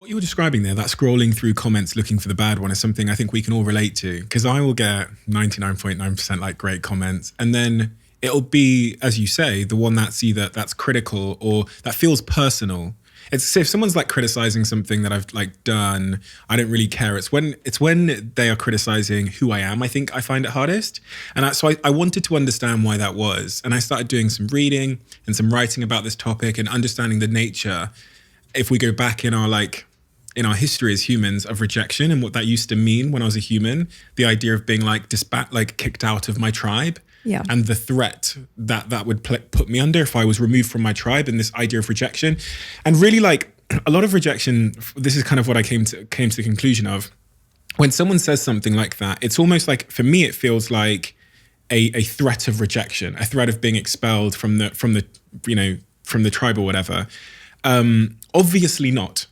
What you were describing there, that scrolling through comments looking for the bad one, is something I think we can all relate to, because I will get 99.9% like great comments, and then it'll be, as you say, the one that's critical or that feels personal. It's if someone's like criticizing something that I've like done, I don't really care. It's when they are criticizing who I am, I think I find it hardest. And so I wanted to understand why that was. And I started doing some reading and some writing about this topic and understanding the nature, if we go back in our history as humans, of rejection and what that used to mean when I was a human, the idea of being like kicked out of my tribe. Yeah. And the threat that would put me under if I was removed from my tribe, and this idea of rejection. And really, like, a lot of rejection, this is kind of what I came to the conclusion of. When someone says something like that, it's almost like, for me, it feels like a threat of rejection, a threat of being expelled from the tribe or whatever. Obviously not.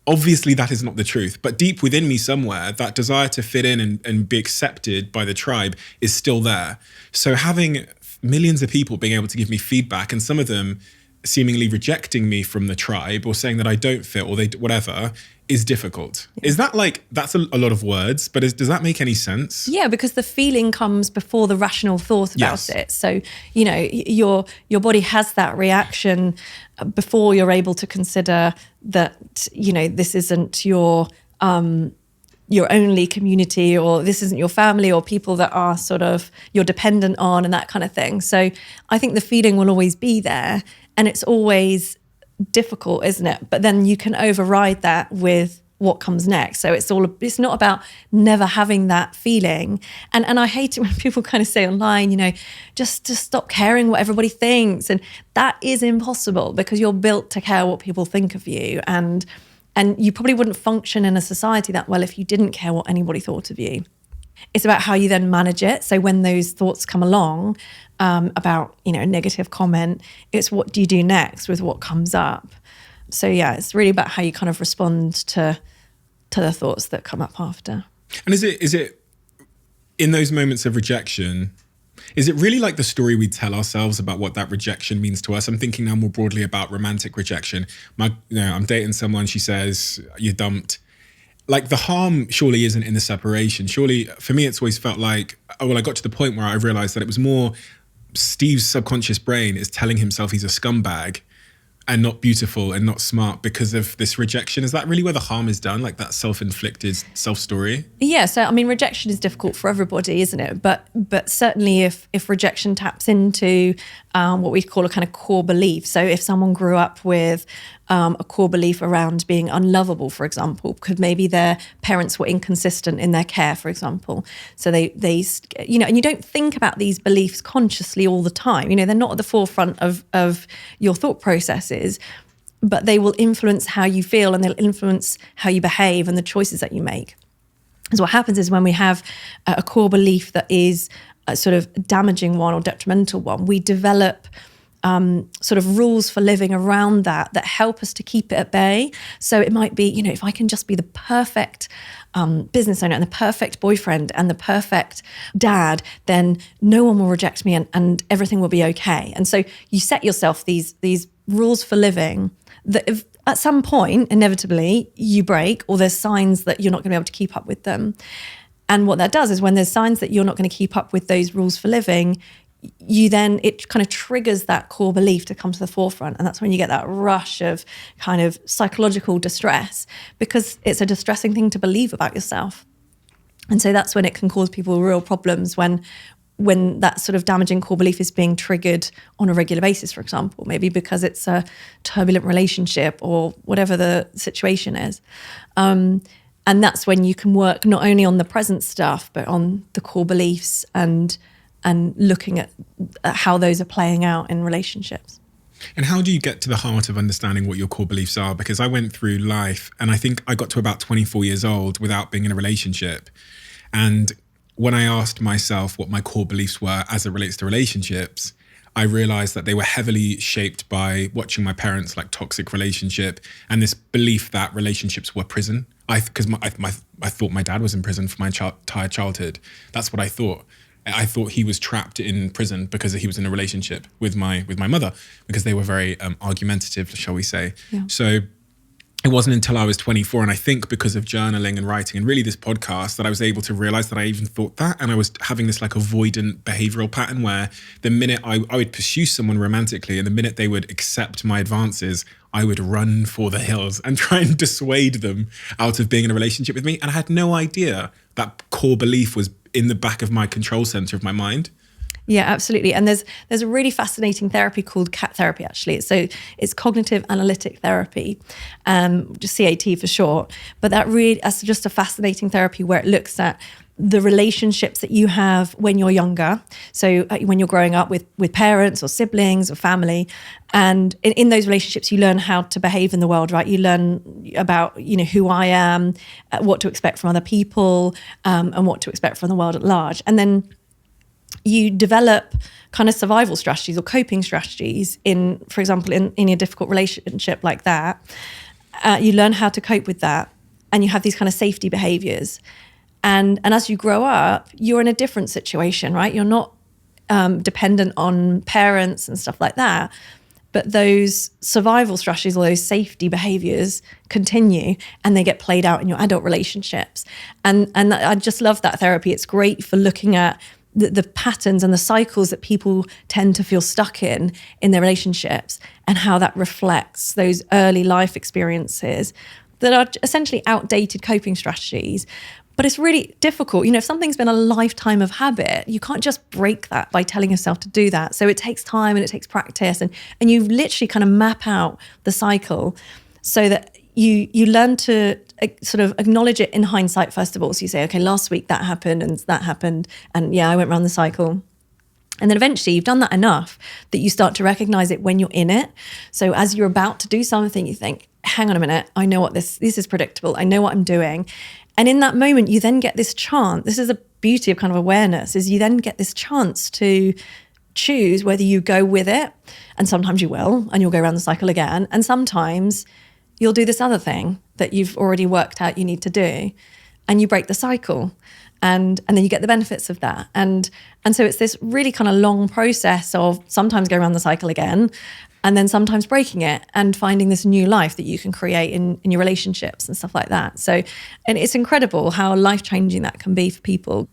Obviously, that is not the truth. But deep within me somewhere, that desire to fit in and be accepted by the tribe is still there. So having millions of people being able to give me feedback, and some of them seemingly rejecting me from the tribe or saying that I don't fit or whatever, is difficult. Yeah. Is that that's a lot of words, but does that make any sense? Yeah, because the feeling comes before the rational thought about it. So, your body has that reaction before you're able to consider that, this isn't your only community, or this isn't your family or people that are sort of you're dependent on, and that kind of thing. So I think the feeling will always be there, and it's always difficult, isn't it? But then you can override that with what comes next. So it's not about never having that feeling. And I hate it when people kind of say online, just stop caring what everybody thinks. And that is impossible, because you're built to care what people think of you. And you probably wouldn't function in a society that well if you didn't care what anybody thought of you. It's about how you then manage it. So when those thoughts come along about, a negative comment, it's what do you do next with what comes up? So yeah, it's really about how you kind of respond to the thoughts that come up after. And is it in those moments of rejection, is it really like the story we tell ourselves about what that rejection means to us? I'm thinking now more broadly about romantic rejection. I'm dating someone, she says, you're dumped. Like, the harm surely isn't in the separation. Surely, for me, it's always felt like, I got to the point where I realized that it was more Steve's subconscious brain is telling himself he's a scumbag and not beautiful and not smart because of this rejection. Is that really where the harm is done? Like that self-inflicted self-story? Yeah, so I mean, rejection is difficult for everybody, isn't it? But certainly if rejection taps into what we call a kind of core belief. So if someone grew up with a core belief around being unlovable, for example, because maybe their parents were inconsistent in their care, for example. So they and you don't think about these beliefs consciously all the time. They're not at the forefront of your thought processes, but they will influence how you feel, and they'll influence how you behave and the choices that you make. Because what happens is when we have a core belief that is a sort of damaging one or detrimental one, we develop sort of rules for living around that help us to keep it at bay. So it might be, if I can just be the perfect business owner and the perfect boyfriend and the perfect dad, then no one will reject me and everything will be okay. And so you set yourself these rules for living that if at some point, inevitably, you break, or there's signs that you're not going to be able to keep up with them. And what that does is when there's signs that you're not going to keep up with those rules for living, it kind of triggers that core belief to come to the forefront. And that's when you get that rush of kind of psychological distress, because it's a distressing thing to believe about yourself. And so that's when it can cause people real problems, when that sort of damaging core belief is being triggered on a regular basis, for example, maybe because it's a turbulent relationship or whatever the situation is. And that's when you can work not only on the present stuff, but on the core beliefs and looking at how those are playing out in relationships. And how do you get to the heart of understanding what your core beliefs are? Because I went through life and I think I got to about 24 years old without being in a relationship. And when I asked myself what my core beliefs were as it relates to relationships, I realized that they were heavily shaped by watching my parents' toxic relationship and this belief that relationships were prison. I thought my dad was in prison for my entire childhood. That's what I thought. I thought he was trapped in prison because he was in a relationship with my mother, because they were very argumentative, shall we say. Yeah. So it wasn't until I was 24, and I think because of journaling and writing and really this podcast, that I was able to realize that I even thought that. And I was having this like avoidant behavioral pattern where the minute I would pursue someone romantically, and the minute they would accept my advances, I would run for the hills and try and dissuade them out of being in a relationship with me. And I had no idea that core belief was in the back of my control center of my mind. Yeah, absolutely. And there's a really fascinating therapy called CAT therapy, actually. So it's cognitive analytic therapy, just CAT for short. But that's just a fascinating therapy where it looks at the relationships that you have when you're younger. So when you're growing up with parents or siblings or family, and in those relationships, you learn how to behave in the world, right? You learn about, who I am, what to expect from other people, and what to expect from the world at large. And then you develop kind of survival strategies or coping strategies for example, in a difficult relationship like that. You learn how to cope with that, and you have these kind of safety behaviors. And as you grow up, you're in a different situation, right? You're not dependent on parents and stuff like that. But those survival strategies or those safety behaviors continue, and they get played out in your adult relationships. And I just love that therapy. It's great for looking at the patterns and the cycles that people tend to feel stuck in their relationships, and how that reflects those early life experiences that are essentially outdated coping strategies. But it's really difficult. If something's been a lifetime of habit, you can't just break that by telling yourself to do that. So it takes time and it takes practice, and you literally kind of map out the cycle so that you learn to sort of acknowledge it in hindsight, first of all. So you say, okay, last week that happened, and yeah, I went around the cycle. And then eventually you've done that enough that you start to recognize it when you're in it. So as you're about to do something, you think, hang on a minute, I know what this is predictable. I know what I'm doing. And in that moment, you then get this chance. This is the beauty of kind of awareness, is you then get this chance to choose whether you go with it. And sometimes you will, and you'll go around the cycle again. And sometimes you'll do this other thing that you've already worked out you need to do, and you break the cycle, and then you get the benefits of that. And so it's this really kind of long process of sometimes going around the cycle again, and then sometimes breaking it and finding this new life that you can create in your relationships and stuff like that. So, and it's incredible how life-changing that can be for people.